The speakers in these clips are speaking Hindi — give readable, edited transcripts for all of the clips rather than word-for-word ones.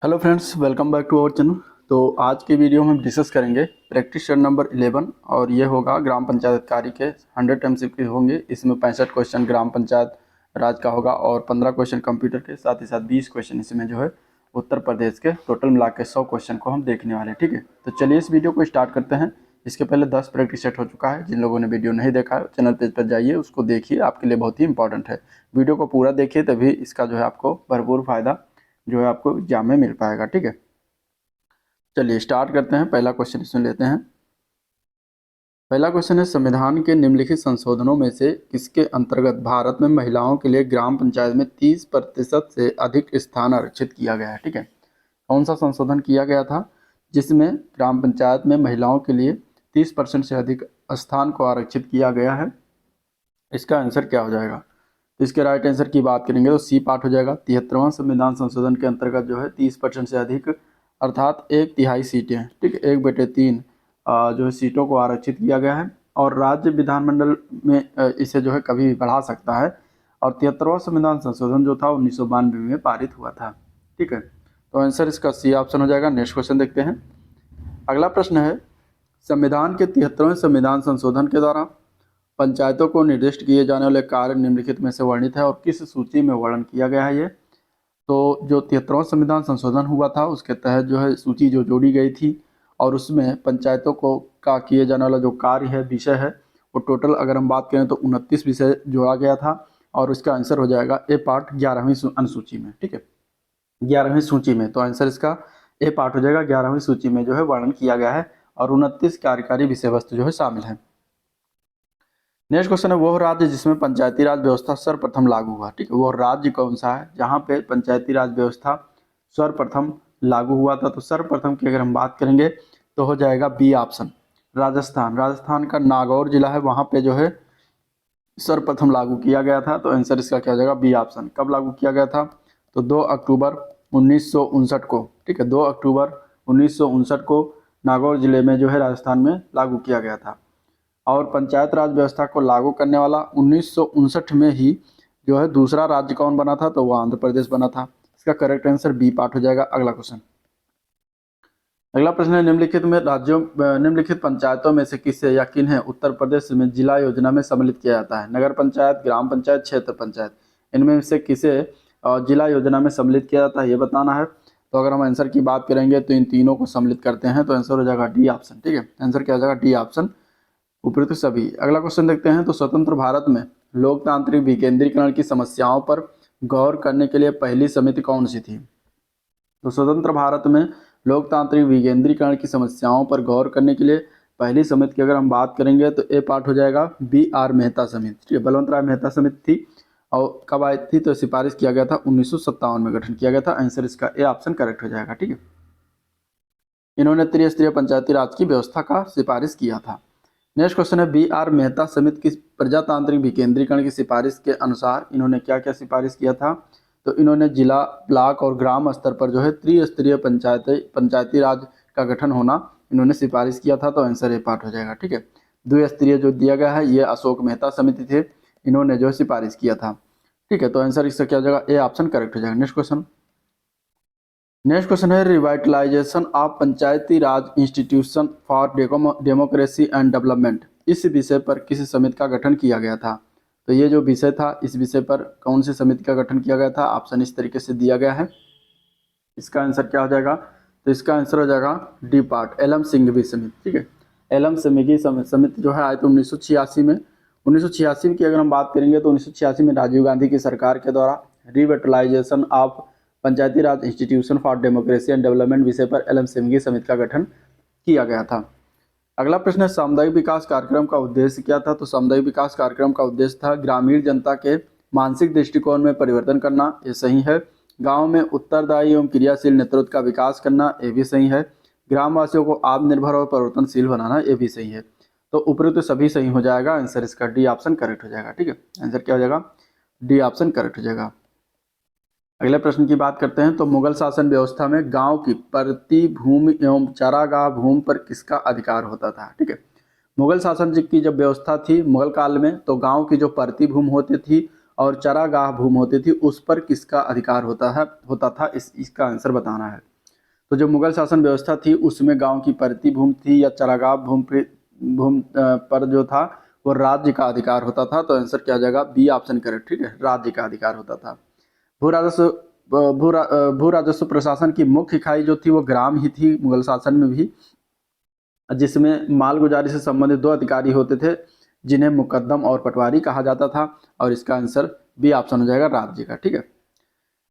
Hello friends, welcome back to our channel. तो आज की वीडियो में हम डिस्कस करेंगे प्रैक्टिस सेट नंबर 11 और ये होगा ग्राम पंचायत अधिकारी के 100 MCQ होंगे। इसमें 65 क्वेश्चन ग्राम पंचायत राज का होगा और 15 क्वेश्चन कंप्यूटर के, साथ ही साथ 20 क्वेश्चन इसमें जो है उत्तर प्रदेश के। टोटल मिला के 100 क्वेश्चन को हम देखने वाले हैं। ठीक है, तो चलिए इस वीडियो को स्टार्ट करते हैं। इसके पहले 10 प्रैक्टिस सेट हो चुका है। जिन लोगों ने वीडियो नहीं देखा है चैनल पेज पर जाइए, उसको देखिए, आपके लिए बहुत ही इंपॉर्टेंट है। वीडियो को पूरा देखिए, तभी इसका जो है आपको भरपूर फायदा जो है आपको एग्जाम में मिल पाएगा। ठीक है, चलिए स्टार्ट करते हैं। पहला क्वेश्चन इसमें लेते हैं। पहला क्वेश्चन है, संविधान के निम्नलिखित संशोधनों में से किसके अंतर्गत भारत में महिलाओं के लिए ग्राम पंचायत में 30% से अधिक स्थान आरक्षित किया गया है। ठीक है, कौन सा संशोधन किया गया था जिसमें ग्राम पंचायत में महिलाओं के लिए 30% से अधिक स्थान को आरक्षित किया गया है? इसका आंसर क्या हो जाएगा? इसके राइट आंसर की बात करेंगे तो सी पार्ट हो जाएगा। 73वां संविधान संशोधन के अंतर्गत जो है 30% से अधिक अर्थात 1/3 सीटें, ठीक है, 1/3 जो है सीटों को आरक्षित किया गया है और राज्य विधानमंडल में इसे जो है कभी भी बढ़ा सकता है। और 73वां संविधान संशोधन जो था 1992 में पारित हुआ था। ठीक है, तो आंसर इसका सी ऑप्शन हो जाएगा। नेक्स्ट क्वेश्चन देखते हैं। अगला प्रश्न है, संविधान के 73वें संविधान संशोधन के द्वारा पंचायतों को निर्दिष्ट किए जाने वाले कार्य निम्नलिखित में से वर्णित है और किस सूची में वर्णन किया गया है? ये तो जो 73वां संविधान संशोधन हुआ था उसके तहत जो है सूची जो जोड़ी गई थी और उसमें पंचायतों को का किए जाने वाला जो कार्य है, विषय है, वो टोटल अगर हम बात करें तो 29 विषय जोड़ा गया था और उसका आंसर हो जाएगा ए पार्ट 11वीं अनुसूची में। ठीक है, 11वीं सूची में, तो आंसर इसका ए पार्ट हो जाएगा। 11वीं सूची में जो है वर्णन किया गया है और 29 कार्यकारी विषय वस्तु जो है शामिल है। नेक्स्ट क्वेश्चन है, वो राज्य जिसमें पंचायती राज व्यवस्था सर्वप्रथम लागू हुआ। ठीक है, वो राज्य कौन सा है जहां पे पंचायती राज व्यवस्था सर्वप्रथम लागू हुआ था? तो सर्वप्रथम की अगर हम बात करेंगे तो हो जाएगा बी ऑप्शन, राजस्थान। राजस्थान का नागौर जिला है, वहां पे जो है सर्वप्रथम लागू किया गया था। तो आंसर इसका क्या हो जाएगा? B option. कब लागू किया गया था? तो 2 अक्टूबर 1959 को। ठीक है, 2 अक्टूबर 1959 को नागौर जिले में जो है राजस्थान में लागू किया गया था। और पंचायत राज व्यवस्था को लागू करने वाला 1959 में ही जो है दूसरा राज्य कौन बना था? तो वो आंध्र प्रदेश बना था। इसका करेक्ट आंसर बी पार्ट हो जाएगा। अगला क्वेश्चन, अगला प्रश्न है, निम्नलिखित पंचायतों में से किसे या किन्हें उत्तर प्रदेश में जिला योजना में सम्मिलित किया जाता है? नगर पंचायत, ग्राम पंचायत, क्षेत्र पंचायत, इनमें से किसे जिला योजना में सम्मिलित किया जाता है ये बताना है। तो अगर हम आंसर की बात करेंगे तो इन तीनों को सम्मिलित करते हैं, तो आंसर हो जाएगा डी ऑप्शन। ठीक है, आंसर क्या हो जाएगा? डी ऑप्शन, उपयुक्त सभी। अगला क्वेश्चन देखते हैं। तो स्वतंत्र भारत में लोकतांत्रिक विकेंद्रीकरण की समस्याओं पर गौर करने के लिए पहली समिति कौन सी थी? तो स्वतंत्र भारत में लोकतांत्रिक विकेंद्रीकरण की समस्याओं पर गौर करने के लिए पहली समिति की अगर हम बात करेंगे तो ए पार्ट हो जाएगा बी आर मेहता समिति। ठीक है, बलवंत राय मेहता समिति थी और कब आई थी? तो सिफारिश किया गया था 1957 में गठन किया गया था। आंसर इसका ए ऑप्शन करेक्ट हो जाएगा। ठीक है, इन्होंने त्रिस्तरीय पंचायती राज की व्यवस्था का सिफारिश किया था। नेक्स्ट क्वेश्चन है, बी आर मेहता समिति की प्रजातांत्रिक विकेंद्रीकरण की सिफारिश के अनुसार इन्होंने क्या क्या सिफारिश किया था? तो इन्होंने जिला, ब्लॉक और ग्राम स्तर पर जो है त्रिस्तरीय पंचायती राज का गठन होना इन्होंने सिफारिश किया था। तो आंसर ए पार्ट हो जाएगा। ठीक है, द्विस्तरीय जो दिया गया है ये अशोक मेहता समिति थे, इन्होंने जो सिफारिश किया था। ठीक है, तो आंसर इसका क्या हो जाएगा? ए ऑप्शन करेक्ट हो जाएगा। नेक्स्ट क्वेश्चन है, revitalisation of Panchayati Raj institution for democracy and development, इस विषय पर किस समिति का गठन किया गया था? तो ये जो विषय था इस विषय पर कौन सी समिति का गठन किया गया था? ऑप्शन इस तरीके से दिया गया है। इसका आंसर क्या हो जाएगा? तो इसका आंसर हो जाएगा डी पार्ट, एलम सिंघवी समिति। ठीक है, एलम सिंघवी समिति जो है आई तो 1986 में। 1986 की अगर हम बात करेंगे तो 1986 में राजीव गांधी की सरकार के द्वारा revitalization of Panchayati Raj institution for democracy and development विषय पर एलम सिंघवी समिति का गठन किया गया था। अगला प्रश्न है, सामुदायिक विकास कार्यक्रम का उद्देश्य क्या था? तो सामुदायिक विकास कार्यक्रम का उद्देश्य था ग्रामीण जनता के मानसिक दृष्टिकोण में परिवर्तन करना, ये सही है। गांव में उत्तरदायी एवं क्रियाशील नेतृत्व का विकास करना, ये भी सही है। ग्रामवासियों को आत्मनिर्भर और परिवर्तनशील बनाना, ये भी सही है। तो उपरोक्त सभी सही हो जाएगा। आंसर इसका डी ऑप्शन करेक्ट हो जाएगा। ठीक है, आंसर क्या हो जाएगा? डी ऑप्शन करेक्ट हो जाएगा। अगले प्रश्न की बात करते हैं। तो मुगल शासन व्यवस्था में गांव की प्रति भूमि एवं चारागाह भूमि पर किसका अधिकार होता था? ठीक है, मुगल शासन की जब व्यवस्था थी मुगल काल में, तो गांव की जो प्रति भूमि होती थी और चारागाह भूमि होती थी उस पर किसका अधिकार होता था? इसका आंसर बताना है। तो जो मुगल शासन व्यवस्था थी उसमें गांव की परती भूमि थी या चरागाह भूमि पर जो था वो राज्य का अधिकार होता था। तो आंसर क्या हो जाएगा, बी ऑप्शन करेक्ट। ठीक है, राज्य का अधिकार होता था। भू राजस्व भू राजस्व प्रशासन की मुख्य इकाई जो थी वो ग्राम ही थी मुगल शासन में भी, जिसमें मालगुजारी से संबंधित दो अधिकारी होते थे जिन्हें मुकद्दम और पटवारी कहा जाता था। और इसका आंसर बी ऑप्शन हो जाएगा, राज्य का। ठीक है,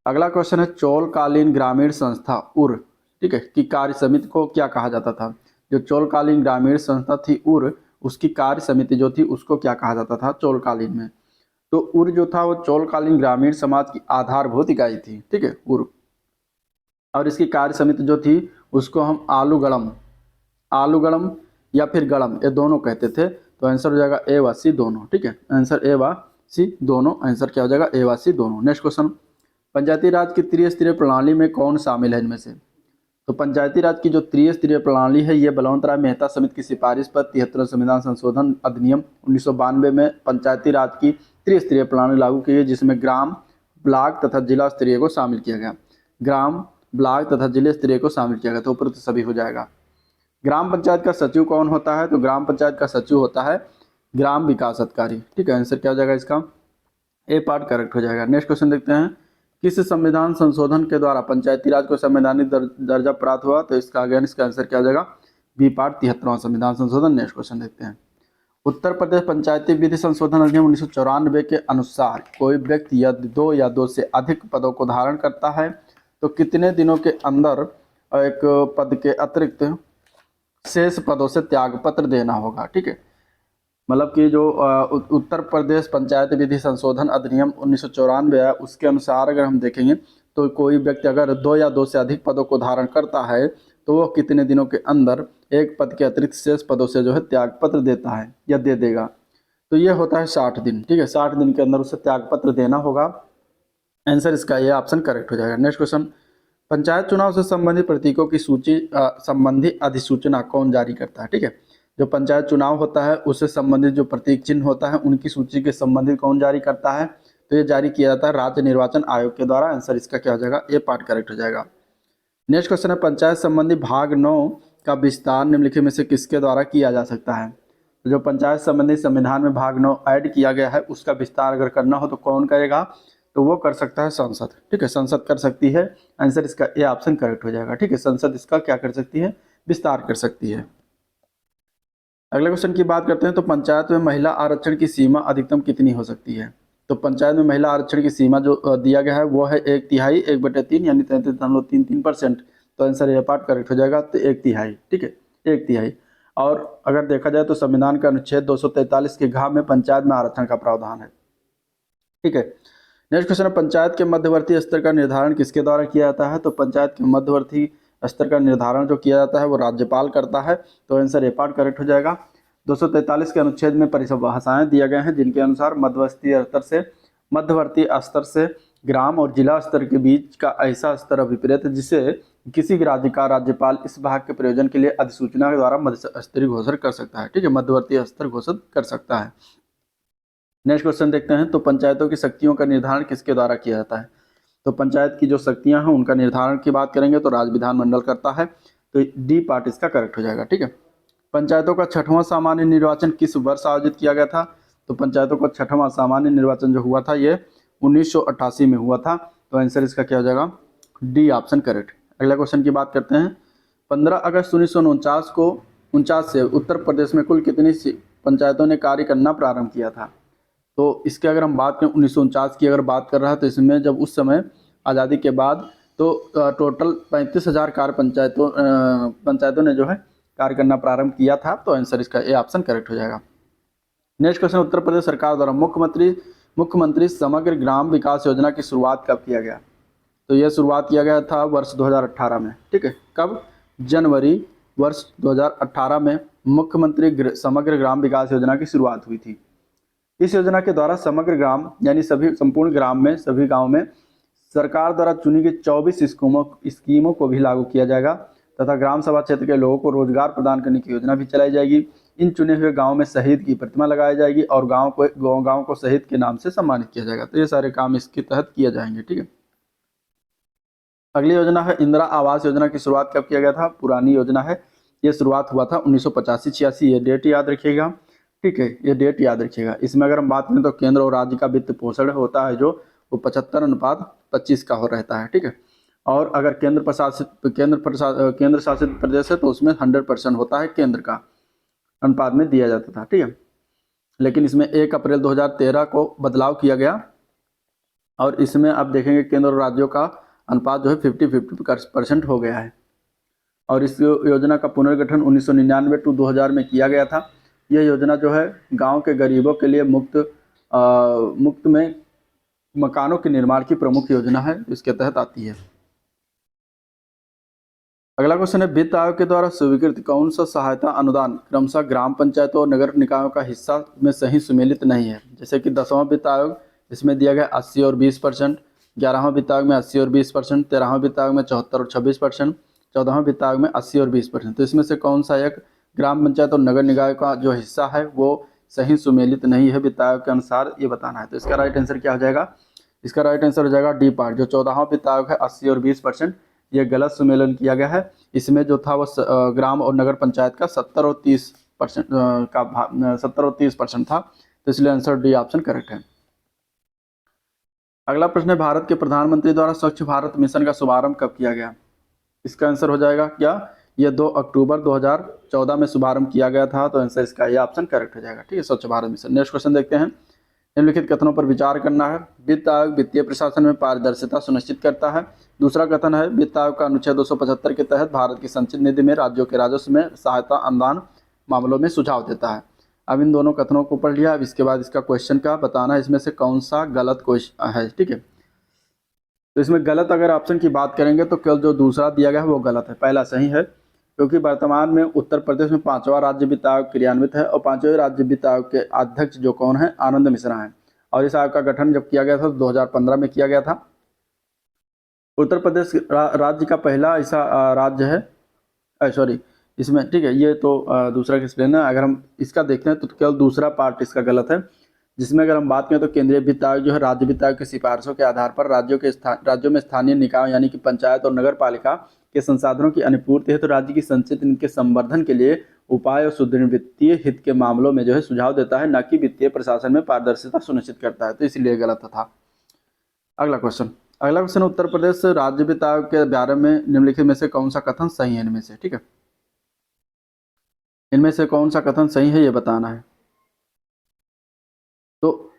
अगला क्वेश्चन है चोलकालीन ग्रामीण संस्था उर, ठीक है, की कार्य समिति को क्या कहा जाता था। जो चोलकालीन ग्रामीण संस्था थी उर, उसकी कार्य समिति जो थी उसको क्या कहा जाता था चोलकालीन में। तो उर जो था वो चोलकालीन ग्रामीण समाज की आधारभूत इकाई थी। ठीक है, उर। और इसकी कार्य समिति जो थी उसको हम आलूगड़म या फिर गड़म, ये दोनों कहते थे। तो आंसर हो जाएगा ए व सी दोनों। ठीक है, आंसर ए व सी दोनों, आंसर क्या हो जाएगा, ए व सी दोनों। नेक्स्ट क्वेश्चन, पंचायती राज की त्रिस्तरीय प्रणाली में कौन शामिल है इनमें से। तो पंचायती राज की जो त्रिस्तरीय प्रणाली है ये बलवंत राय मेहता समिति की सिफारिश पर 73 संविधान संशोधन अधिनियम 1992 में पंचायती राज की त्रिस्तरीय प्रणाली लागू की गई, जिसमें ग्राम, ब्लॉक तथा जिला स्तरीय को शामिल किया गया। ग्राम, ब्लॉक तथा जिला स्तरीय को शामिल किया गया, तो ऊपर तो सभी हो जाएगा। ग्राम पंचायत का सचिव कौन होता है। तो ग्राम पंचायत का सचिव होता है ग्राम विकास अधिकारी। ठीक है, आंसर क्या हो जाएगा इसका, ए पार्ट करेक्ट हो जाएगा। नेक्स्ट क्वेश्चन देखते हैं, किस संविधान संशोधन के द्वारा पंचायती राज को संवैधानिक दर्जा प्राप्त हुआ। तो इसका अगेन इसका आंसर क्या हो जाएगा, बी पार्ट 73वां संविधान संशोधन। नेक्स्ट क्वेश्चन देखते हैं, उत्तर प्रदेश पंचायती विधि संशोधन अधिनियम 1994 के अनुसार कोई व्यक्ति या दो से अधिक पदों को धारण करता है तो कितने दिनों के अंदर एक पद के अतिरिक्त शेष पदों से त्यागपत्र देना होगा। ठीक है, मतलब कि जो उत्तर प्रदेश पंचायत विधि संशोधन अधिनियम 1994 है उसके अनुसार अगर हम देखेंगे तो कोई व्यक्ति अगर दो या दो से अधिक पदों को धारण करता है तो वो कितने दिनों के अंदर एक पद के अतिरिक्त शेष पदों से जो है त्यागपत्र देता है या दे देगा। तो ये होता है 60 दिन। ठीक है, 60 दिन के अंदर उसे त्यागपत्र देना होगा। आंसर इसका ये ऑप्शन करेक्ट हो जाएगा। नेक्स्ट क्वेश्चन, पंचायत चुनाव से संबंधित प्रतीकों की सूची संबंधी अधिसूचना कौन जारी करता है। ठीक है, जो पंचायत चुनाव होता है उससे संबंधित जो प्रतीक चिन्ह होता है उनकी सूची के संबंधित कौन जारी करता है। तो ये जारी किया जाता है राज्य निर्वाचन आयोग के द्वारा। आंसर इसका क्या हो जाएगा, ए पार्ट करेक्ट हो जाएगा। नेक्स्ट क्वेश्चन है, पंचायत संबंधी भाग 9 का विस्तार निम्नलिखित में से किसके द्वारा किया जा सकता है। तो जो पंचायत संबंधी संविधान में भाग 9 ऐड किया गया है उसका विस्तार अगर करना हो तो कौन करेगा, तो वो कर सकता है संसद। ठीक है, संसद कर सकती है। आंसर इसका ए ऑप्शन करेक्ट हो जाएगा। ठीक है, संसद इसका क्या कर सकती है, विस्तार कर सकती है। अगले क्वेश्चन की बात करते हैं, तो पंचायत में महिला आरक्षण की सीमा अधिकतम कितनी हो सकती है। तो पंचायत में महिला आरक्षण की सीमा जो दिया गया है वो है 1/3 1/3 यानी 33.33%। तो आंसर ये पार्ट करेक्ट हो जाएगा, तो 1/3। ठीक है, 1/3। और अगर देखा जाए तो संविधान का अनुच्छेद 243 के घ में पंचायत में आरक्षण का प्रावधान है। ठीक है, नेक्स्ट क्वेश्चन है, पंचायत के मध्यवर्ती स्तर का निर्धारण किसके द्वारा किया जाता है। तो पंचायत के मध्यवर्ती स्तर का निर्धारण जो किया जाता है वो राज्यपाल करता है। तो आंसर ए पार्ट करेक्ट हो जाएगा। 243 के अनुच्छेद में परिभाषाएं दिए गए हैं जिनके अनुसार मध्यवर्ती स्तर से ग्राम और जिला स्तर के बीच का ऐसा स्तर अभिप्रेत जिसे किसी राज्य का राज्यपाल इस भाग के प्रयोजन के लिए अधिसूचना के द्वारा मध्य स्तरीय घोषित कर सकता है। ठीक है, मध्यवर्ती स्तर घोषित कर सकता है। नेक्स्ट क्वेश्चन देखते हैं, तो पंचायतों की शक्तियों का निर्धारण किसके द्वारा किया जाता है। तो पंचायत की जो शक्तियां हैं उनका निर्धारण की बात करेंगे तो राज्य विधानमंडल करता है। तो डी पार्ट इसका करेक्ट हो जाएगा। ठीक है, पंचायतों का 6वां सामान्य निर्वाचन किस वर्ष आयोजित किया गया था। तो पंचायतों का 6वां सामान्य निर्वाचन जो हुआ था ये 1988 में हुआ था। तो आंसर इसका क्या हो जाएगा, डी ऑप्शन करेक्ट। अगला क्वेश्चन की बात करते हैं, 15 अगस्त 1949 से उत्तर प्रदेश में कुल कितनी पंचायतों ने कार्य करना प्रारंभ किया था। तो इसके अगर हम बात करें 1949 की अगर बात कर रहा है तो इसमें जब उस समय आज़ादी के बाद तो टोटल 35,000 कार्य पंचायतों ने जो है कार्य करना प्रारंभ किया था। तो आंसर इसका ए ऑप्शन करेक्ट हो जाएगा। नेक्स्ट क्वेश्चन, उत्तर प्रदेश सरकार द्वारा मुख्यमंत्री समग्र ग्राम विकास योजना की शुरुआत कब किया गया। तो यह शुरुआत किया गया था वर्ष 2018 में। ठीक है, कब, जनवरी वर्ष 2018 में मुख्यमंत्री समग्र ग्राम विकास योजना की शुरुआत हुई थी। इस योजना के द्वारा समग्र ग्राम यानी संपूर्ण ग्राम में सभी गांव में सरकार द्वारा चुनी गई 24 स्कीमों को भी लागू किया जाएगा तथा ग्राम सभा क्षेत्र के लोगों को रोजगार प्रदान करने की योजना भी चलाई जाएगी। इन चुने हुए गांव में शहीद की प्रतिमा लगाई जाएगी और गांव को शहीद के नाम से सम्मानित किया जाएगा। तो ये सारे काम इसके तहत किए जाएंगे। ठीक है। अगली योजना है इंदिरा आवास योजना की शुरुआत कब किया गया था? पुरानी योजना है, ये शुरुआत हुआ था 1985-86, ये डेट याद रखिएगा। ठीक है, ये डेट याद रखिएगा। इसमें अगर हम बात करें तो केंद्र और राज्य का वित्त पोषण होता है जो वो 75:25 का हो रहता है। ठीक है, और अगर केंद्र शासित प्रदेश है तो उसमें 100% होता है, केंद्र का अनुपात में दिया जाता था। ठीक है, लेकिन इसमें 1 अप्रैल 2013 को बदलाव किया गया और इसमें आप देखेंगे केंद्र और राज्यों का अनुपात जो है 50-50% हो गया है। और इस योजना का पुनर्गठन 1999 टू 2000 में किया गया था। यह योजना जो है गांव के गरीबों के लिए मुफ्त में मकानों के निर्माण की प्रमुख योजना है, इसके तहत आती है। अगला क्वेश्चन है वित्त आयोग के द्वारा स्वीकृत कौन सा सहायता अनुदान क्रमशः ग्राम पंचायतों और नगर निकायों का हिस्सा में सही सुमेलित नहीं है? जैसे कि 10वां वित्त आयोग, इसमें दिया गया 80 और 20%, 11वां वित्त आयोग में 80 और 20%, 13वां वित्त आयोग में 74 और 26%, 14वां वित्त आयोग में 80 और 20%। तो इसमें से कौन सा एक ग्राम पंचायत और नगर निकाय का जो हिस्सा है वो सही सुमेलित नहीं है वित्त आयोग के अनुसार, ये बताना है। तो इसका राइट आंसर क्या हो जाएगा? इसका राइट आंसर हो जाएगा डी पार्ट। जो 14वां वित्त आयोग है 80 और 20%, ये गलत सुमेलन किया गया है। इसमें जो था वो ग्राम और नगर पंचायत का 70 और 30% का 70 और 30% था, तो इसलिए आंसर डी ऑप्शन करेक्ट है। अगला प्रश्न है भारत के प्रधानमंत्री द्वारा स्वच्छ भारत मिशन का शुभारंभ कब किया गया? इसका आंसर हो जाएगा क्या? ये 2 अक्टूबर 2014 में शुभारंभ किया गया था, तो आंसर इसका ये ऑप्शन करेक्ट हो जाएगा। ठीक है, स्वच्छ भारत मिशन। नेक्स्ट क्वेश्चन देखते हैं। निम्नलिखित कथनों पर विचार करना है। वित्त आयोग वित्तीय प्रशासन में पारदर्शिता सुनिश्चित करता है। दूसरा कथन है वित्त आयोग का अनुच्छेद 275 के तहत भारत की संचित निधि में राज्यों के राजस्व में सहायता अनुदान मामलों में सुझाव देता है। अब इन दोनों कथनों को पढ़ लिया, अब इसके बाद इसका क्वेश्चन का बताना है इसमें से कौन सा गलत क्वेश्चन है। ठीक है, तो इसमें गलत अगर ऑप्शन की बात करेंगे तो केवल जो दूसरा दिया गया है वो गलत है, पहला सही है। क्योंकि वर्तमान में उत्तर प्रदेश में 5वां राज्य वित्त आयोग क्रियान्वित है और 5वें राज्य वित्त आयोग के अध्यक्ष जो कौन है? आनंद मिश्रा हैं। और इस आयोग का गठन जब किया गया था तो 2015 में किया गया था। उत्तर प्रदेश राज्य का पहला ऐसा राज्य है, सॉरी इसमें, ठीक है, ये तो दूसरा एक्सप्लेन है। अगर हम इसका देखते हैं तो केवल दूसरा पार्ट इसका गलत है, जिसमें अगर हम बात करें तो केंद्रीय वित्त आयोग जो है राज्य वित्त आयोग की सिफारिशों के आधार पर राज्यों में स्थानीय निकाय यानी कि पंचायत और नगर पालिका के संसाधनों की अनुपूर्ति है तो राज्य की संचित इनके संवर्धन के लिए उपाय और सुदृढ़ वित्तीय हित के मामलों में जो है सुझाव देता है, न कि वित्तीय प्रशासन में पारदर्शिता सुनिश्चित करता है, तो इसलिए गलत था। अगला क्वेश्चन उत्तर प्रदेश राज्य वित्त आयोग के बारे में निम्नलिखित में से कौन सा कथन सही है? इनमें से, ठीक है, इनमें से कौन सा कथन सही है ये बताना है। तो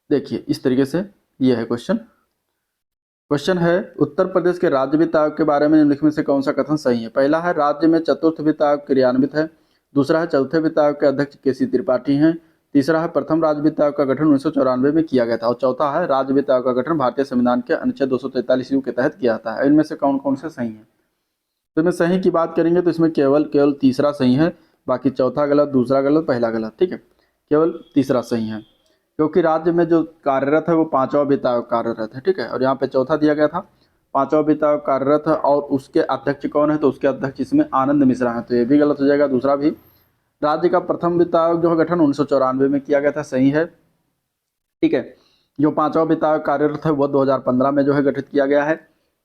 देखिए इस तरीके से ये है क्वेश्चन है उत्तर प्रदेश के राज्य वित्त आयोग के बारे में निम्नलिखित में से कौन सा कथन सही है? पहला है राज्य में चतुर्थ वित्त आयोग क्रियान्वित है। दूसरा है चौथे वित्त आयोग के अध्यक्ष केसी त्रिपाठी हैं। तीसरा है प्रथम राज्य वित्त आयोग का गठन 1994 में किया गया था। और चौथा है राज्य वित्त आयोग का गठन भारतीय संविधान के अनुच्छेद 243 के तहत किया था। इनमें से कौन कौन से सही है? तो इसमें सही की बात करेंगे तो इसमें केवल तीसरा सही है, बाकी चौथा गलत, दूसरा गलत, पहला गलत। ठीक है, केवल तीसरा सही है क्योंकि राज्य में जो कार्यरत है वो 5वां वित्त आयोग कार्यरत है। ठीक है, और यहाँ पे चौथा दिया गया था, 5वां वित्त आयोग कार्यरत है और उसके अध्यक्ष कौन है? तो उसके अध्यक्ष इसमें आनंद मिश्रा है, तो ये भी गलत हो जाएगा, दूसरा भी। राज्य का प्रथम वित्त आयोग जो है गठन 1994 में किया गया था, सही है। ठीक है, जो 5वां वित्त आयोग कार्यरत है वो 2015 में जो है गठित किया गया है।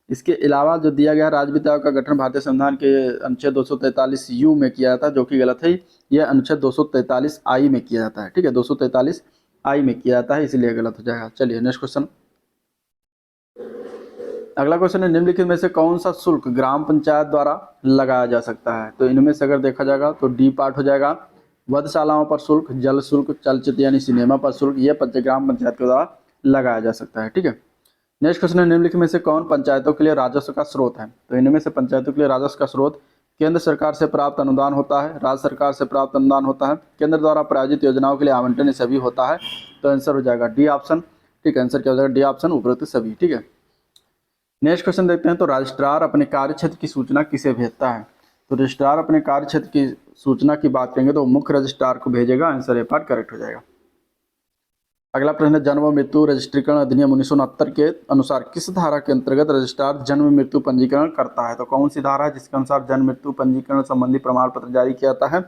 इसके अलावा जो दिया गया राज्य वित्त आयोग का गठन भारतीय संविधान के अनुच्छेद 243 में किया जाता है, जो कि गलत है। यह अनुच्छेद 243 आई में किया जाता है। ठीक है, 243 आई में किया जाता है, इसलिए गलत हो जाएगा। चलिए नेक्स्ट क्वेश्चन। अगला क्वेश्चन है निम्नलिखित में से कौन सा शुल्क ग्राम पंचायत द्वारा लगाया जा सकता है? तो इनमें से अगर देखा जाएगा तो डी पार्ट हो जाएगा। वधशालाओं पर शुल्क, जल शुल्क, चलचित्र यानी सिनेमा पर शुल्क, ये ग्राम पंचायत के द्वारा लगाया जा सकता है। ठीक है, नेक्स्ट क्वेश्चन है निम्नलिखित में से कौन पंचायतों के लिए राजस्व का स्रोत है? तो इनमें से पंचायतों के लिए राजस्व का स्रोत केंद्र सरकार से प्राप्त अनुदान होता है, राज्य सरकार से प्राप्त अनुदान होता है, केंद्र द्वारा प्रायोजित योजनाओं के लिए आवंटन सभी होता है, तो आंसर हो जाएगा डी ऑप्शन। ठीक है, आंसर क्या हो जाएगा? डी ऑप्शन, उपरोक्त सभी। ठीक है, नेक्स्ट क्वेश्चन देखते हैं। तो रजिस्ट्रार अपने कार्य क्षेत्र की सूचना किसे भेजता है? तो रजिस्ट्रार अपने कार्य क्षेत्र की सूचना की बात करेंगे तो मुख्य रजिस्ट्रार को भेजेगा, आंसर ए पार्ट करेक्ट हो जाएगा। अगला प्रश्न है जन्म मृत्यु रजिस्ट्रीकरण अधिनियम 1969 के अनुसार किस धारा के अंतर्गत रजिस्ट्रार जन्म मृत्यु पंजीकरण करता है? तो कौन सी धारा है जिसके अनुसार जन्म मृत्यु पंजीकरण संबंधी प्रमाण पत्र जारी किया जाता है?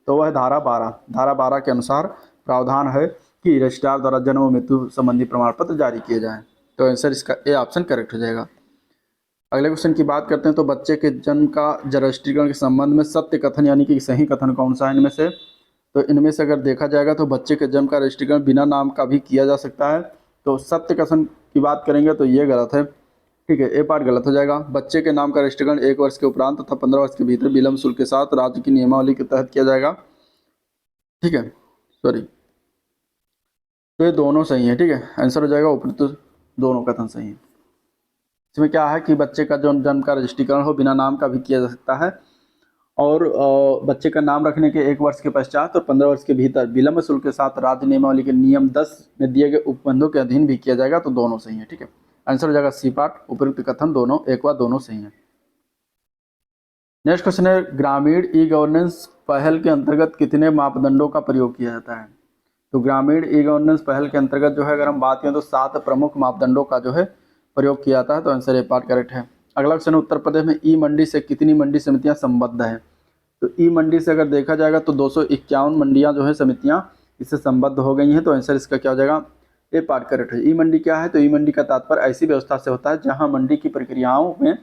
तो वह धारा 12। धारा 12 के अनुसार प्रावधान है कि रजिस्ट्रार द्वारा जन्म मृत्यु संबंधी प्रमाण पत्र जारी किए जाएं, तो आंसर इसका ए ऑप्शन करेक्ट हो जाएगा। अगले क्वेश्चन की बात करते हैं तो बच्चे के जन्म का रजिस्ट्रीकरण के संबंध में सत्य कथन यानी कि सही कथन कौन सा है इनमें से। तो इनमें से अगर देखा जाएगा तो बच्चे के जन्म का रजिस्ट्रीकरण बिना नाम का भी किया जा सकता है। तो सत्य कथन की बात करेंगे तो ये गलत है, ठीक है, ए पार्ट गलत हो जाएगा। बच्चे के नाम का रजिस्ट्रीकरण 1 वर्ष के उपरांत तथा 15 वर्ष के भीतर विलम्ब शुल्क के साथ राज्य की नियमावली के तहत किया जाएगा, ठीक है, सॉरी। तो ये दोनों सही है, ठीक है, आंसर हो जाएगा उपरोक्त तो दोनों कथन सही है। इसमें क्या है कि बच्चे का जो जन्म का रजिस्ट्रीकरण हो बिना नाम का भी किया जा सकता है, और बच्चे का नाम रखने के 1 वर्ष के पश्चात और 15 वर्ष के भीतर विलम्ब शुल्क के साथ राज्य नियमावली के नियम 10 में दिए गए उपबंधों के अधीन भी किया जाएगा। तो दोनों सही है, ठीक है, आंसर हो जाएगा सी पार्ट, उपयुक्त कथन दोनों एक व दोनों सही है। नेक्स्ट क्वेश्चन है ग्रामीण ई गवर्नेंस पहल के अंतर्गत कितने मापदंडों का प्रयोग किया जाता है। तो ग्रामीण ई गवर्नेंस पहल के अंतर्गत जो है अगर हम बात करें तो 7 प्रमुख मापदंडों का जो है प्रयोग किया जाता है। तो आंसर ए पार्ट करेक्ट है। अगला क्वेश्चन, उत्तर प्रदेश में ई मंडी से कितनी मंडी समितियां संबद्ध हैं। तो ई मंडी से अगर देखा जाएगा तो 251 मंडियां जो है समितियां इससे संबद्ध हो गई हैं। तो आंसर इसका क्या हो जाएगा, ए पार्ट करेक्ट है। ई मंडी क्या है, तो ई मंडी का तात्पर्य ऐसी व्यवस्था से होता है जहां मंडी की प्रक्रियाओं में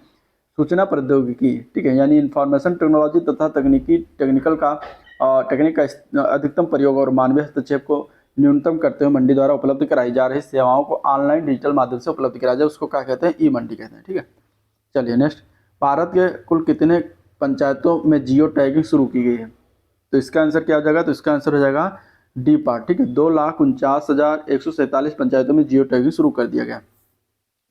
सूचना प्रौद्योगिकी, ठीक है, यानी इंफॉर्मेशन टेक्नोलॉजी तथा टेक्निक का अधिकतम प्रयोग और मानवीय हस्तक्षेप को न्यूनतम करते हुए मंडी द्वारा उपलब्ध कराई जा रही सेवाओं को ऑनलाइन डिजिटल माध्यम से उपलब्ध कराया जाए, उसको क्या कहते हैं, ई मंडी कहते हैं, ठीक है। चलिए नेक्स्ट, भारत के कुल कितने पंचायतों में जियो टैगिंग शुरू की गई है। तो इसका आंसर क्या हो जाएगा, तो इसका आंसर हो जाएगा डी पार्ट, ठीक है, 2,49,147 पंचायतों में जियो टैगिंग शुरू कर दिया गया।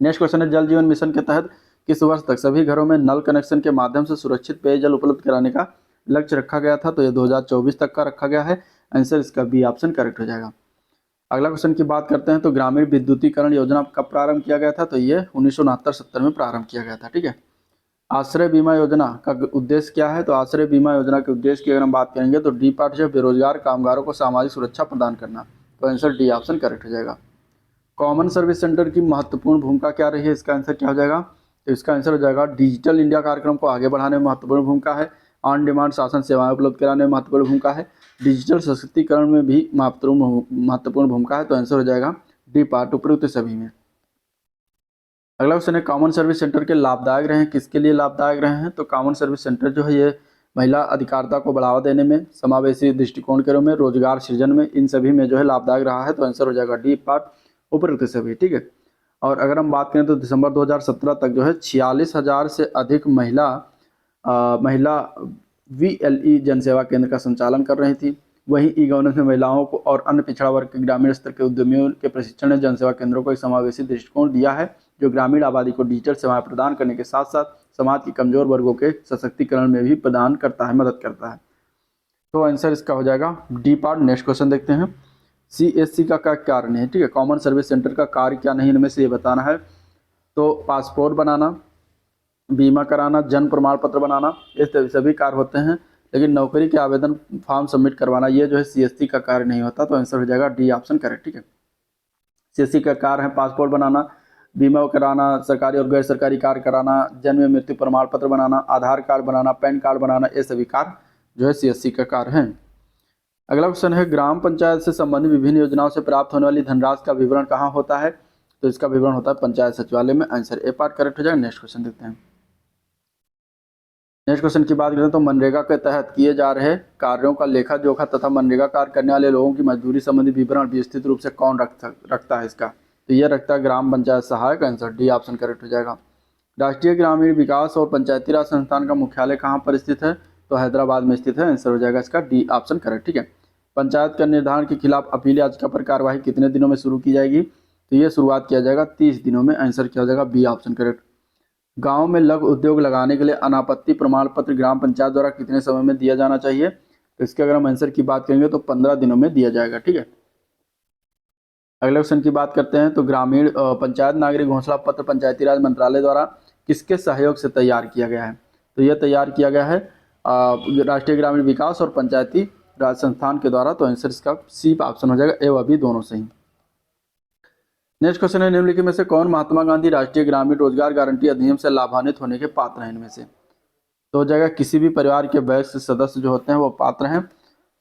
नेक्स्ट क्वेश्चन है जल जीवन मिशन के तहत किस वर्ष तक सभी घरों में नल कनेक्शन के माध्यम से सुरक्षित पेयजल उपलब्ध कराने का लक्ष्य रखा गया था। तो ये 2024 तक का रखा गया है, आंसर इसका बी ऑप्शन करेक्ट हो जाएगा। अगला क्वेश्चन की बात करते हैं तो ग्रामीण विद्युतीकरण योजना कब प्रारंभ किया गया था। तो ये 1969-70 में प्रारंभ किया गया था, ठीक है। आश्रय बीमा योजना का उद्देश्य क्या है। तो आश्रय बीमा योजना के उद्देश्य की अगर हम बात करेंगे तो डी पार्ट जो बेरोजगार कामगारों को सामाजिक सुरक्षा प्रदान करना। तो आंसर डी ऑप्शन करेक्ट हो जाएगा। कॉमन सर्विस सेंटर की महत्वपूर्ण भूमिका क्या रही है, इसका आंसर क्या हो जाएगा, तो इसका आंसर हो जाएगा डिजिटल इंडिया कार्यक्रम को आगे बढ़ाने में महत्वपूर्ण भूमिका है, ऑन डिमांड शासन सेवाएं उपलब्ध कराने में महत्वपूर्ण भूमिका है, डिजिटल सशक्तिकरण में भी महत्वपूर्ण भूमिका है। तो आंसर हो जाएगा डी पार्ट, उपयुक्त सभी में। अगला क्वेश्चन है कॉमन सर्विस सेंटर के लाभदायक रहे हैं, किसके लिए लाभदायक रहे हैं। तो कॉमन सर्विस सेंटर जो है ये महिला अधिकारिता को बढ़ावा देने में, समावेशी दृष्टिकोण के रूप में, रोजगार सृजन में, इन सभी में जो है लाभदायक रहा है। तो आंसर हो जाएगा डी पार्ट, उपयुक्त सभी, ठीक है। और अगर हम बात करें तो दिसंबर 2017 तक जो है 46,000 से अधिक महिला VLE जनसेवा केंद्र का संचालन कर रही थी। वहीं ई गवर्नेंस में महिलाओं को और अन्य पिछड़ा वर्ग के ग्रामीण स्तर के उद्यमियों के प्रशिक्षण ने जनसेवा केंद्रों को एक समावेशी दृष्टिकोण दिया है, जो ग्रामीण आबादी को डिजिटल सेवाएं प्रदान करने के साथ साथ समाज के कमजोर वर्गों के सशक्तिकरण में भी प्रदान करता है, मदद करता है। तो आंसर इसका हो जाएगा डी पार्ट। नेक्स्ट क्वेश्चन देखते हैं, CSC का क्या कार्य नहीं है, ठीक है, कॉमन सर्विस सेंटर का कार्य क्या नहीं, इनमें से ये बताना है। तो पासपोर्ट बनाना, बीमा कराना, जन्म प्रमाण पत्र बनाना, ये सभी कार्य होते हैं, लेकिन नौकरी के आवेदन फॉर्म सबमिट करवाना ये जो है CSC का कार्य नहीं होता। तो आंसर हो जाएगा डी ऑप्शन करेक्ट, ठीक है। CSC का कार्य है पासपोर्ट बनाना, बीमा कराना, सरकारी और गैर सरकारी कार्य कराना, जन्म मृत्यु प्रमाण पत्र बनाना, आधार कार्ड बनाना, पैन कार्ड बनाना, ये सभी कार्य जो है CSC का कार्य है। अगला क्वेश्चन है ग्राम पंचायत से संबंधित विभिन्न योजनाओं से प्राप्त होने वाली धनराशि का विवरण कहाँ होता है। तो इसका विवरण होता है पंचायत सचिवालय में, आंसर ए पार्ट करेक्ट हो जाएगा। नेक्स्ट क्वेश्चन देखते हैं। नेक्स्ट क्वेश्चन की बात करें तो मनरेगा के तहत किए जा रहे कार्यों का लेखा जोखा तथा मनरेगा कार्य करने वाले लोगों की मजदूरी संबंधी विवरण व्यवस्थित रूप से कौन रखता है इसका। तो यह रखता है ग्राम पंचायत सहायक, आंसर डी ऑप्शन करेक्ट हो जाएगा। राष्ट्रीय ग्रामीण विकास और पंचायती राज संस्थान का मुख्यालय कहाँ पर स्थित है। तो हैदराबाद में स्थित है, आंसर हो जाएगा इसका डी ऑप्शन करेक्ट, ठीक है। पंचायत कर निर्धारण के खिलाफ अपील याचिका पर कार्यवाही कितने दिनों में शुरू की जाएगी। तो ये शुरुआत किया जाएगा 30 दिनों में, आंसर क्या हो जाएगा बी ऑप्शन करेक्ट। गांव में लघु उद्योग लगाने के लिए अनापत्ति प्रमाण पत्र ग्राम पंचायत द्वारा कितने समय में दिया जाना चाहिए। तो इसके अगर हम आंसर की बात करेंगे तो 15 दिनों में दिया जाएगा, ठीक है। अगले क्वेश्चन की बात करते हैं तो ग्रामीण पंचायत नागरिक घोषणा पत्र पंचायती राज मंत्रालय द्वारा किसके सहयोग से तैयार किया गया है। तो यह तैयार किया गया है राष्ट्रीय ग्रामीण विकास और पंचायती राज संस्थान के द्वारा। तो आंसर इसका सी ऑप्शन हो जाएगा, ए व बी दोनों सही। नेक्स्ट क्वेश्चन है निम्नलिखित में से कौन महात्मा गांधी राष्ट्रीय ग्रामीण रोजगार गारंटी अधिनियम से लाभान्वित होने के पात्र हैं इनमें से। तो हो जाएगा किसी भी परिवार के वयस्क सदस्य जो होते हैं वो पात्र हैं।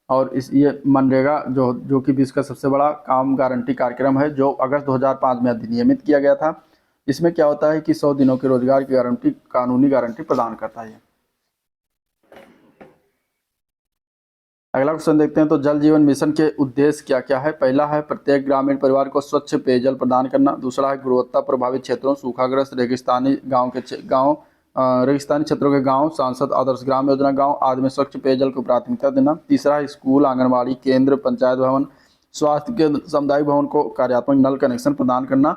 और ये मनरेगा जो कि विश्व का सबसे बड़ा काम गारंटी कार्यक्रम है, जो अगस्त 2005 में अधिनियमित किया गया था। इसमें क्या होता है कि 100 दिनों के रोजगार की गारंटी, कानूनी गारंटी प्रदान करता है। अगला क्वेश्चन देखते हैं। तो जल जीवन मिशन के उद्देश्य क्या क्या है। पहला है प्रत्येक ग्रामीण परिवार को स्वच्छ पेयजल प्रदान करना। दूसरा है गुणवत्ता प्रभावित क्षेत्रों, सूखाग्रस्त रेगिस्तानी रेगिस्तानी क्षेत्रों के गांव, सांसद आदर्श ग्राम योजना गांव आदि में स्वच्छ पेयजल को प्राथमिकता देना। तीसरा है स्कूल, आंगनबाड़ी केंद्र, पंचायत भवन, स्वास्थ्य केंद्र, सामुदायिक भवन को कार्यात्मक नल कनेक्शन प्रदान करना।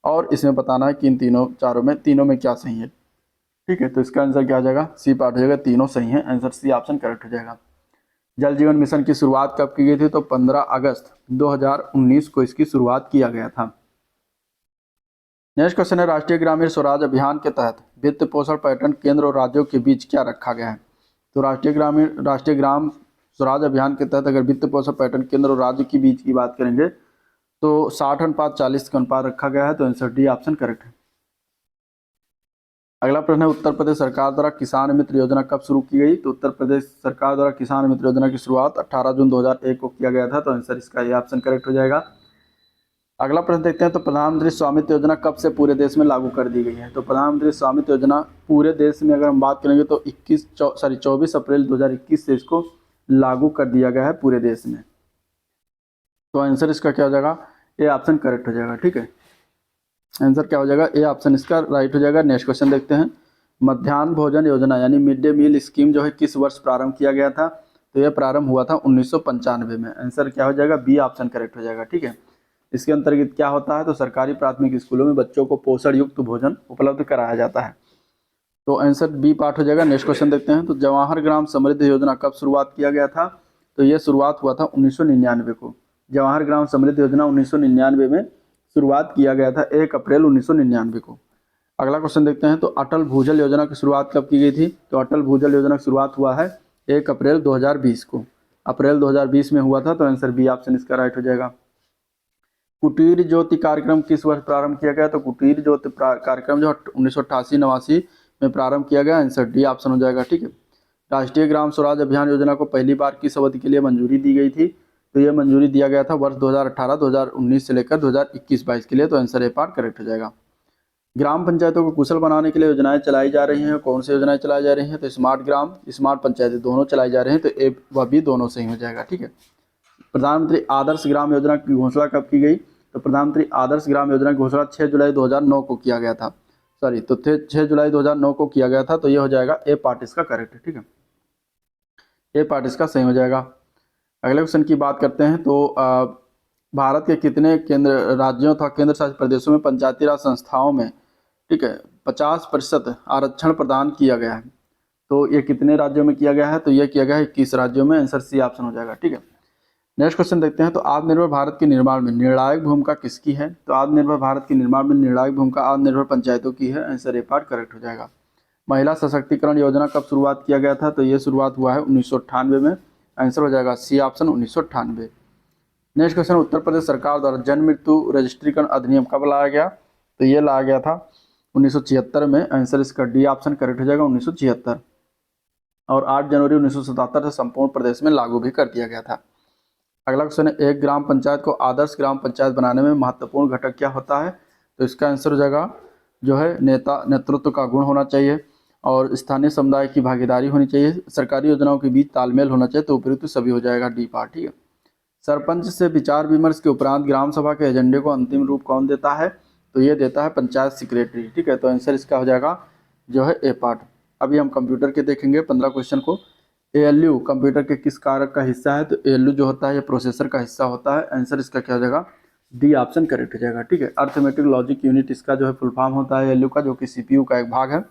और इसमें बताना है कि इन तीनों में क्या सही है। ठीक है, तो इसका आंसर क्या आ जाएगा, सी पार्ट हो जाएगा। तीनों सही है, आंसर सी ऑप्शन करेक्ट हो जाएगा। जल जीवन मिशन की शुरुआत कब की गई थी। तो 15 अगस्त 2019 को इसकी शुरुआत किया गया था। नेक्स्ट क्वेश्चन है, राष्ट्रीय ग्रामीण स्वराज अभियान के तहत वित्त पोषण पर्यटन केंद्र और राज्यों के बीच क्या रखा गया है। तो राष्ट्रीय ग्राम स्वराज अभियान के तहत अगर वित्त पोषण पर्यटन केंद्र और राज्य के बीच की बात करेंगे तो 60:40 का अनुपात रखा गया है। तो आंसर डी ऑप्शन करेक्ट है। अगला प्रश्न है, उत्तर प्रदेश सरकार द्वारा किसान मित्र योजना कब शुरू की गई। तो उत्तर प्रदेश सरकार द्वारा किसान मित्र योजना की शुरुआत 18 जून 2001 को किया गया था। तो आंसर इसका ये ऑप्शन करेक्ट हो जाएगा। अगला प्रश्न देखते हैं। तो प्रधानमंत्री स्वामित्व योजना कब से पूरे देश में लागू कर दी गई है। तो प्रधानमंत्री स्वामित्व योजना पूरे देश में अगर हम बात करेंगे तो 24 अप्रैल 2021 से इसको लागू कर दिया गया है पूरे देश में। तो आंसर इसका क्या हो जाएगा, ए ऑप्शन करेक्ट हो जाएगा। ठीक है, आंसर क्या हो जाएगा, ए ऑप्शन इसका राइट हो जाएगा। नेक्स्ट क्वेश्चन देखते हैं। मध्याह्न भोजन योजना यानी मिड डे मील स्कीम जो है किस वर्ष प्रारंभ किया गया था। तो यह प्रारंभ हुआ था 1995 में। आंसर क्या हो जाएगा, बी ऑप्शन करेक्ट हो जाएगा। ठीक है, इसके अंतर्गत क्या होता है, तो सरकारी प्राथमिक स्कूलों में बच्चों को पोषण युक्त भोजन उपलब्ध कराया जाता है। तो आंसर बी पार्ट हो जाएगा। नेक्स्ट क्वेश्चन देखते हैं। तो जवाहर ग्राम समृद्धि योजना कब शुरुआत किया गया था। तो यह शुरुआत हुआ था 1999 को। जवाहर ग्राम समृद्धि योजना 1999 में शुरुआत किया गया था, 1 अप्रैल 1999 को। अगला क्वेश्चन देखते हैं। तो अटल भूजल योजना की शुरुआत कब की गई थी। तो अटल भूजल योजना की शुरुआत हुआ है 1 अप्रैल 2020 को। अप्रैल 2020 में हुआ था। तो आंसर बी ऑप्शन इसका राइट हो जाएगा। कुटीर ज्योति कार्यक्रम किस वर्ष प्रारंभ किया गया। तो कुटीर ज्योति कार्यक्रम जो 1988-89 में प्रारंभ किया गया। आंसर डी ऑप्शन हो जाएगा। ठीक है, राष्ट्रीय ग्राम स्वराज अभियान योजना को पहली बार किस अवधि के लिए मंजूरी दी गई थी। तो यह मंजूरी दिया गया था वर्ष 2018-2019 से लेकर 2021-22 के लिए। तो आंसर ए पार्ट करेक्ट हो जाएगा। ग्राम पंचायतों को कुशल बनाने के लिए योजनाएं चलाई जा रही हैं। कौन सी योजनाएं चलाई जा रही हैं। तो स्मार्ट ग्राम, स्मार्ट पंचायतें दोनों चलाई जा रही हैं। तो ए व बी दोनों सही हो जाएगा। ठीक है, प्रधानमंत्री आदर्श ग्राम योजना की घोषणा कब की गई। तो प्रधानमंत्री आदर्श ग्राम योजना की घोषणा 6 जुलाई 2009 को किया गया था। सॉरी, तो 6 जुलाई 2009 को किया गया था। तो ये हो जाएगा ए पार्ट इसका करेक्ट है। ठीक है, ए पार्ट इसका सही हो जाएगा। अगले क्वेश्चन की बात करते हैं। तो भारत के कितने केंद्र राज्यों तथा केंद्र शासित प्रदेशों में पंचायती राज संस्थाओं में, ठीक है, 50% आरक्षण प्रदान किया गया है। तो ये कितने राज्यों में किया गया है। तो ये किया गया है 21 राज्यों में। आंसर सी ऑप्शन हो जाएगा। ठीक है, नेक्स्ट क्वेश्चन देखते हैं। तो आत्मनिर्भर भारत के निर्माण में निर्णायक भूमिका किसकी है। तो आत्मनिर्भर भारत के निर्माण में निर्णायक भूमिका आत्मनिर्भर पंचायतों की है। आंसर ए पार्ट करेक्ट हो जाएगा। महिला सशक्तिकरण योजना कब शुरुआत किया गया था। तो ये शुरुआत हुआ है 1998 में। आंसर हो जाएगा C option 1998। Next question, Uttar Pradesh सरकार द्वारा जन्म मृत्यु रजिस्ट्रीकरण अधिनियम कब लाया गया। तो ये लाया गया था 1976 में। आंसर इसका डी ऑप्शन करेक्ट हो जाएगा 1976। और 8 जनवरी 1977 से संपूर्ण प्रदेश में लागू भी कर दिया गया था। अगला क्वेश्चन है, एक ग्राम पंचायत को आदर्श ग्राम पंचायत बनाने में महत्वपूर्ण घटक क्या होता है। तो इसका आंसर हो जाएगा जो है नेतृत्व का गुण होना चाहिए और स्थानीय समुदाय की भागीदारी होनी चाहिए, सरकारी योजनाओं के बीच तालमेल होना चाहिए। तो उपयुक्त सभी हो जाएगा डी पार्ट। ठीक है, सरपंच से विचार विमर्श के उपरांत ग्राम सभा के एजेंडे को अंतिम रूप कौन देता है। तो ये देता है पंचायत सेक्रेटरी। ठीक है, तो आंसर इसका हो जाएगा जो है ए पार्ट। अभी हम कंप्यूटर के देखेंगे 15 क्वेश्चन को। ALU कंप्यूटर के किस कारक का हिस्सा है। तो ALU जो होता है ये प्रोसेसर का हिस्सा होता है। आंसर इसका क्या हो जाएगा, डी ऑप्शन करेक्ट हो जाएगा। ठीक है, अर्थमेटिक लॉजिक यूनिट इसका जो है फुल फॉर्म होता है ALU का, जो कि CPU का एक भाग है।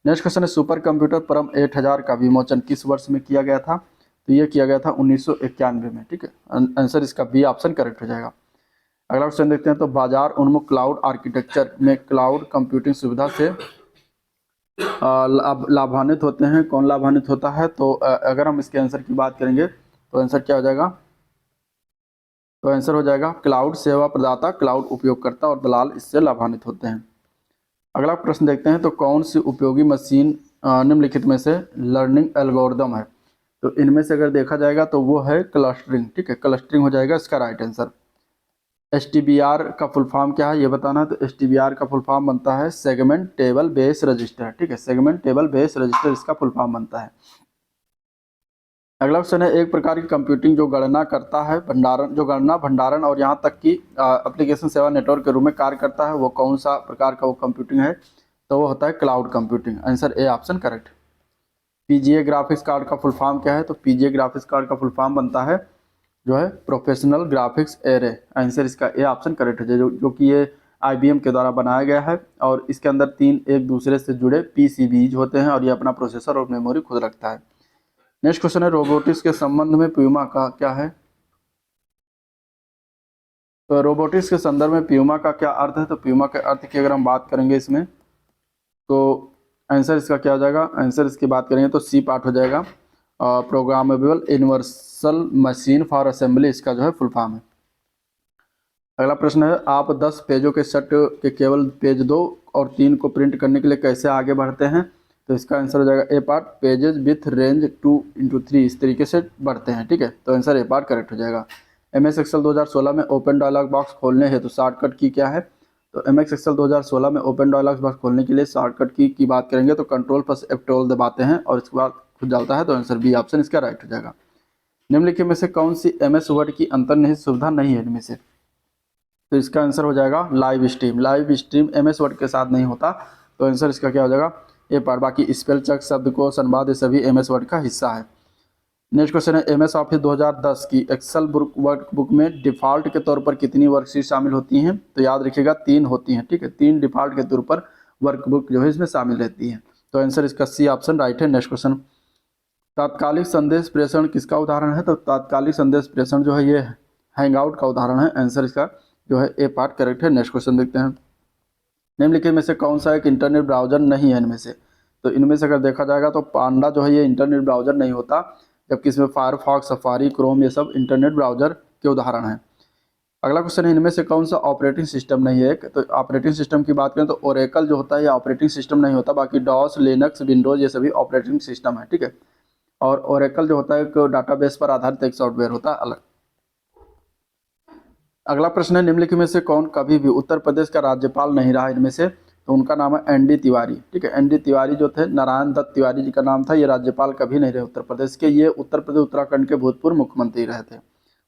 नेक्स्ट क्वेश्चन है, सुपर कंप्यूटर परम 8000 का विमोचन किस वर्ष में किया गया था। तो ये किया गया था 1991 में। ठीक है, आंसर इसका बी ऑप्शन करेक्ट हो जाएगा। अगला क्वेश्चन देखते हैं। तो बाजार उन्मुख क्लाउड आर्किटेक्चर में क्लाउड कंप्यूटिंग सुविधा से लाभान्वित होते हैं। कौन लाभान्वित होता है। तो अगर हम इसके आंसर की बात करेंगे तो आंसर क्या हो जाएगा, तो आंसर हो जाएगा क्लाउड सेवा प्रदाता, क्लाउड उपयोगकर्ता और दलाल इससे लाभान्वित होते हैं। अगला प्रश्न देखते हैं। तो कौन सी उपयोगी मशीन निम्नलिखित में से लर्निंग एल्गोरिदम है। तो इनमें से अगर देखा जाएगा तो वो है क्लस्टरिंग। ठीक है, क्लस्टरिंग हो जाएगा इसका राइट आंसर। STBR का फुल फॉर्म क्या है ये बताना है। तो STBR का फुल फॉर्म बनता है सेगमेंट टेबल बेस रजिस्टर, ठीक है, सेगमेंट टेबल बेस रजिस्टर इसका फुल फॉर्म बनता है। अगला क्वेश्चन है, एक प्रकार की कंप्यूटिंग जो गणना करता है भंडारण, जो गणना भंडारण और यहाँ तक कि एप्लीकेशन सेवा नेटवर्क के रूप में कार्य करता है, वो कौन सा प्रकार का वो कंप्यूटिंग है? तो वो होता है cloud computing. Answer A option correct. PGA graphics card का फुल फॉर्म क्या है? तो PGA ग्राफिक्स कार्ड का फुल फॉर्म बनता है जो है प्रोफेशनल ग्राफिक्स एरे। आंसर इसका ए ऑप्शन करेक्ट है, जो कि ये IBM के द्वारा बनाया गया है और इसके अंदर 3 एक दूसरे से जुड़े PCBs होते हैं और ये अपना प्रोसेसर और मेमोरी खुद रखता है। नेक्स्ट क्वेश्चन है, रोबोटिक्स के संबंध में प्यूमा का क्या है? तो रोबोटिक्स के संदर्भ में प्यूमा का क्या अर्थ है? तो प्यूमा के अर्थ की अगर हम बात करेंगे इसमें, तो आंसर इसका क्या हो जाएगा? आंसर इसकी बात करेंगे तो सी पार्ट हो जाएगा, programmable universal machine for assembly इसका जो है फुल फॉर्म है। अगला प्रश्न है, आप 10 पेजों के सेट के केवल पेज 2 और 3 को प्रिंट करने के लिए कैसे आगे बढ़ते हैं? तो इसका आंसर हो जाएगा A part, pages with range 2x3 इस तरीके से बढ़ते हैं, ठीक है। तो आंसर ए पार्ट करेक्ट हो जाएगा। MS एक्सेल 2016 में ओपन डायलॉग बॉक्स खोलने हेतु शॉर्टकट की क्या है? तो MS एक्सेल 2016 में ओपन डायलॉग बॉक्स खोलने के लिए शॉर्टकट की बात करेंगे तो कंट्रोल प्लस F12 दबाते हैं और इसके बाद खुद जाता है। तो आंसर बी ऑप्शन इसका राइट हो जाएगा। निम्नलिखित में से कौन सी MS वर्ड की अंतर्निहित सुविधा नहीं है इनमें से? तो इसका आंसर हो जाएगा live stream. Live stream MS word के साथ नहीं होता, तो आंसर इसका क्या हो जाएगा? A part. बाकी स्पेल चेक, शब्द को संवाद, ये सभी MS वर्ड का हिस्सा है। नेक्स्ट क्वेश्चन है, MS ऑफिस 2010 की एक्सेल वर्कबुक में डिफ़ॉल्ट के तौर पर कितनी वर्कशीट शामिल होती हैं? तो याद रखिएगा 3 होती हैं, ठीक है, 3 डिफ़ॉल्ट के तौर पर वर्कबुक जो है इसमें शामिल रहती है। तो आंसर इसका सी ऑप्शन राइट है। नेक्स्ट क्वेश्चन, तात्कालिक संदेश प्रेषण किसका उदाहरण है? तो तात्कालिक संदेश प्रेषण जो है ये हैंगआउट का उदाहरण है। आंसर इसका जो है ए पार्ट करेक्ट है। नेक्स्ट क्वेश्चन देखते हैं, निम्नलिखित में से कौन सा एक इंटरनेट ब्राउजर नहीं है इनमें से? तो इनमें से अगर देखा जाएगा तो पांडा जो है ये इंटरनेट ब्राउजर नहीं होता, जबकि इसमें फायरफॉक्स, सफारी, क्रोम ये सब इंटरनेट ब्राउजर के उदाहरण हैं। अगला क्वेश्चन है, इनमें से कौन सा ऑपरेटिंग सिस्टम नहीं है? तो ऑपरेटिंग सिस्टम की बात करें तो ओरेकल जो होता है ये ऑपरेटिंग सिस्टम नहीं होता, बाकी डॉस, लिनक्स, विंडोज ये सभी ऑपरेटिंग सिस्टम है, ठीक है। और ओरेकल जो होता है एक डाटाबेस पर आधारित एक सॉफ्टवेयर होता है अलग। अगला प्रश्न है, निम्नलिखित में से कौन कभी भी उत्तर प्रदेश का राज्यपाल नहीं रहा इनमें से? तो उनका नाम है ND तिवारी, ठीक है। ND तिवारी जो थे, नारायण दत्त तिवारी जी का नाम था, ये राज्यपाल कभी नहीं रहे उत्तर प्रदेश के। ये उत्तर प्रदेश उत्तराखंड के भूतपूर्व मुख्यमंत्री रहे थे।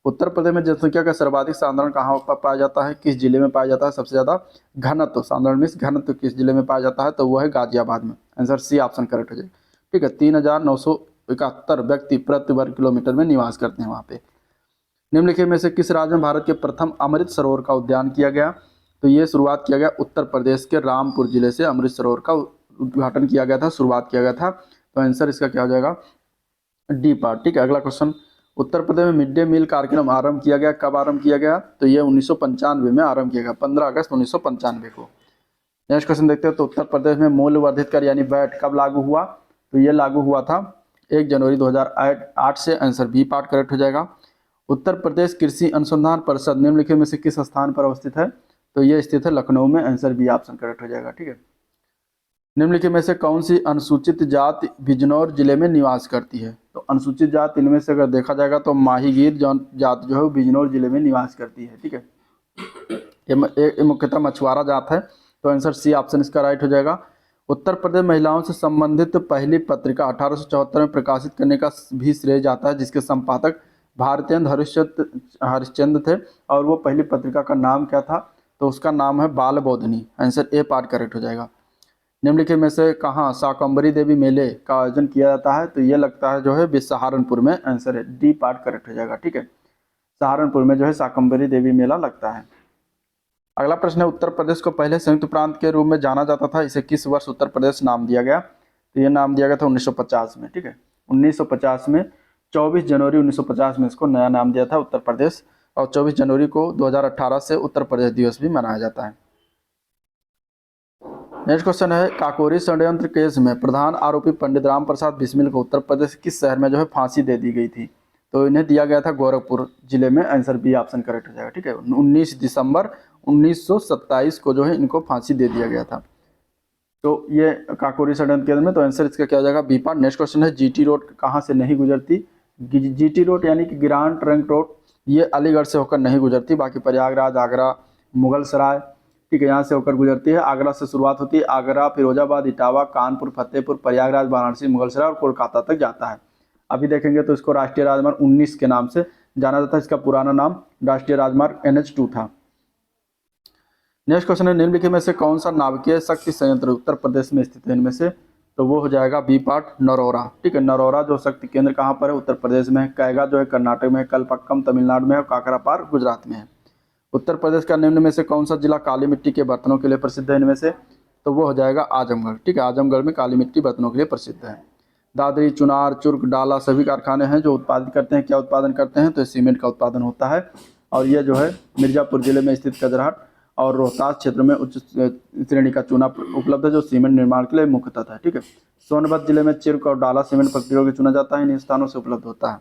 उत्तर प्रदेश में जनसंख्या का सर्वाधिक सांद्रण कहाँ पर पाया जाता है, किस जिले में पाया जाता है? सबसे ज़्यादा घनत्व, सांद्रण मीन्स घनत्व किस जिले में पाया जाता है? तो वो है गाजियाबाद में। आंसर सी ऑप्शन करेक्ट हो जाए, ठीक है। 3971 व्यक्ति प्रति वर्ग किलोमीटर में निवास करते हैं वहाँ पे। निम्नलिखित में से किस राज्य में भारत के प्रथम अमृत सरोवर का उद्यान किया गया? तो ये शुरुआत किया गया उत्तर प्रदेश के रामपुर जिले से अमृत सरोवर का उद्घाटन किया गया था, शुरुआत किया गया था। तो आंसर इसका क्या हो जाएगा? डी पार्ट, ठीक है। अगला क्वेश्चन, उत्तर प्रदेश में मिड डे मील कार्यक्रम आरंभ किया गया, कब आरंभ किया गया? तो ये 1995 में आरंभ किया गया, 15 अगस्त 1995 को। नेक्स्ट क्वेश्चन देखते हैं, तो उत्तर प्रदेश में मूल्य वर्धित कर यानी वैट कब लागू हुआ? तो ये लागू हुआ था 1 जनवरी 2008 से। आंसर बी पार्ट करेक्ट हो जाएगा। उत्तर प्रदेश कृषि अनुसंधान परिषद निम्नलिखित में से किस स्थान पर अवस्थित है? तो ये स्थित है लखनऊ में। आंसर बी ऑप्शन करेक्ट हो जाएगा, ठीक है। निम्नलिखित में से कौन सी अनुसूचित जाति बिजनौर जिले में निवास करती है? तो अनुसूचित जाति इनमें से अगर देखा जाएगा तो माहीगीर जात जो है वो बिजनौर जिले में निवास करती है, ठीक है। ये मुख्यतः मछुआरा जात है। तो आंसर सी ऑप्शन इसका राइट हो जाएगा। उत्तर प्रदेश महिलाओं से संबंधित पहली पत्रिका 1874 में प्रकाशित करने का भी श्रेय जाता है, जिसके संपादक भारतेंद्र हरिश्चंद्र थे। और वो पहली पत्रिका का नाम क्या था? तो उसका नाम है बाल Bodhani. Answer A part correct हो जाएगा। निम्नलिखित में से कहाँ शाकंभरी देवी मेले का आयोजन किया जाता है? तो ये लगता है जो है सहारनपुर में। आंसर है डी पार्ट करेक्ट हो जाएगा, ठीक है। सहारनपुर में जो है शाकंभरी देवी मेला लगता है। अगला प्रश्न है, उत्तर प्रदेश को पहले संयुक्त प्रांत के रूप में जाना जाता था, इसे किस वर्ष उत्तर प्रदेश नाम दिया गया? तो ये नाम दिया गया था 1950 में, ठीक है। 1950 में 24 जनवरी 1950 में इसको नया नाम दिया था उत्तर प्रदेश। और 24 जनवरी को 2018 से उत्तर प्रदेश दिवस भी मनाया जाता है। नेक्स्ट क्वेश्चन है, काकोरी षड्यंत्र केस में प्रधान आरोपी पंडित राम प्रसाद बिस्मिल को उत्तर प्रदेश किस शहर में जो है फांसी दे दी गई थी? तो इन्हें दिया गया था गोरखपुर जिले में। आंसर बी ऑप्शन करेक्ट हो जाएगा, ठीक है। 19 दिसंबर 1927 को जो है इनको फांसी दे दिया गया था। तो ये काकोरी षड्यंत्र केस में। तो आंसर इसका क्या हो जाएगा? B part. नेक्स्ट क्वेश्चन है, GT रोड कहाँ से नहीं गुजरती? GT रोड यानी कि ग्रांड ट्रंक रोड ये अलीगढ़ से होकर नहीं गुजरती, बाकी प्रयागराज, आगरा, मुगल सराय, ठीक है, यहाँ से होकर गुजरती है। आगरा से शुरुआत होती है, आगरा, फिरोजाबाद, इटावा, कानपुर, फतेहपुर, प्रयागराज, वाराणसी, मुगल सराय और कोलकाता तक जाता है। अभी देखेंगे तो इसको राष्ट्रीय राजमार्ग 19 के नाम से जाना जाता है। इसका पुराना नाम राष्ट्रीय राजमार्ग NH2 था। नेक्स्ट क्वेश्चन है, निम्नलिखित में से कौन सा नाभिकीय शक्ति संयंत्र उत्तर प्रदेश में स्थित है इनमें से? तो वो हो जाएगा बी पार्ट नरौरा, ठीक है। नरौरा जो शक्ति केंद्र कहाँ पर है? उत्तर प्रदेश में है। कैगा जो है कर्नाटक में है, कलपक्कम तमिलनाडु में है और काकरापार गुजरात में है। उत्तर प्रदेश का निम्न में से कौन सा जिला काली मिट्टी के बर्तनों के लिए प्रसिद्ध है इनमें से? तो वो हो जाएगा आजमगढ़, ठीक है। आजमगढ़ में काली मिट्टी बर्तनों के लिए प्रसिद्ध है। दादरी, चुनार, चुर्क, डाला सभी कारखाने हैं जो उत्पादित करते हैं। क्या उत्पादन करते हैं? तो सीमेंट का उत्पादन होता है। और यह जो है मिर्जापुर जिले में स्थित कजराहट और रोहतास क्षेत्र में उच्च श्रेणी का चूना उपलब्ध है जो सीमेंट निर्माण के लिए मुख्यतः है, ठीक है। सोनभद्र जिले में चिर्क और डाला सीमेंट फैक्ट्रियों के चुना जाता है, इन स्थानों से उपलब्ध होता है।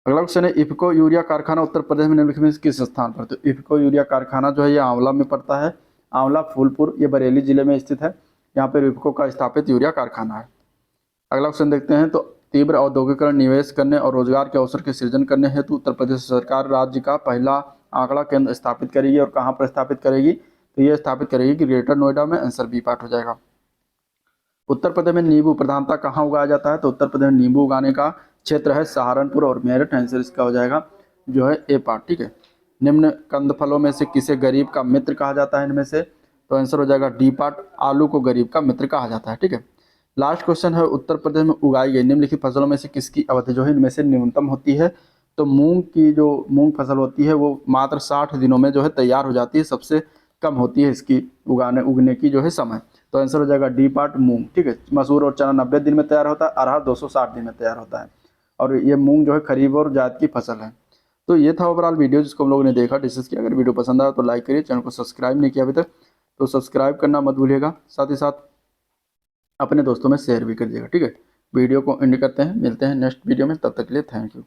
अगला क्वेश्चन है, इफको यूरिया कारखाना उत्तर प्रदेश में निम्नलिखित में किस स्थान पर? तो इफको यूरिया कारखाना जो है ये आंवला में पड़ता है। आंवला, फूलपुर, ये बरेली जिले में स्थित है। यहाँ पर इफको का स्थापित यूरिया कारखाना है। अगला क्वेश्चन देखते हैं, तो तीव्र औद्योगिकरण, निवेश करने और रोजगार के अवसर के सृजन करने हेतु उत्तर प्रदेश सरकार राज्य का पहला आंकड़ा केंद्र स्थापित करेगी। और कहाँ पर स्थापित करेगी? तो ये स्थापित करेगी कि ग्रेटर नोएडा में। आंसर बी पार्ट हो जाएगा। उत्तर प्रदेश में नींबू प्रधानता कहाँ उगाया जाता है? तो उत्तर प्रदेश में नींबू उगाने का क्षेत्र है सहारनपुर और मेरठ। आंसर इसका हो जाएगा जो है ए पार्ट, ठीक है। निम्न कंद फलों में से किसे गरीब का मित्र कहा जाता है इनमें से? तो आंसर हो जाएगा डी पार्ट, आलू को गरीब का मित्र कहा जाता है, ठीक है। लास्ट क्वेश्चन है, उत्तर प्रदेश में उगाई गई निम्नलिखित फसलों में से किसकी अवधि जो है इनमें से न्यूनतम होती है? तो मूंग की जो मूंग फसल होती है वो मात्र 60 दिनों में जो है तैयार हो जाती है। सबसे कम होती है इसकी उगने की जो है समय। तो आंसर हो जाएगा डी पार्ट मूंग, ठीक है। मसूर और चना 90 दिन में तैयार होता है, अरहर 260 दिन में तैयार होता है। और ये मूंग जो है खरीफ और जायद की फसल है। तो ये था ओवरऑल वीडियो जिसको हम लोगों ने देखा, डिस्कस किया। अगर वीडियो पसंद आया तो लाइक करिए, चैनल को सब्सक्राइब नहीं किया अभी तक तो सब्सक्राइब करना मत भूलिएगा। साथ ही साथ अपने दोस्तों में शेयर भी कर दीजिएगा, ठीक है। वीडियो को एंड करते हैं, मिलते हैं नेक्स्ट वीडियो में, तब तक के लिए थैंक यू।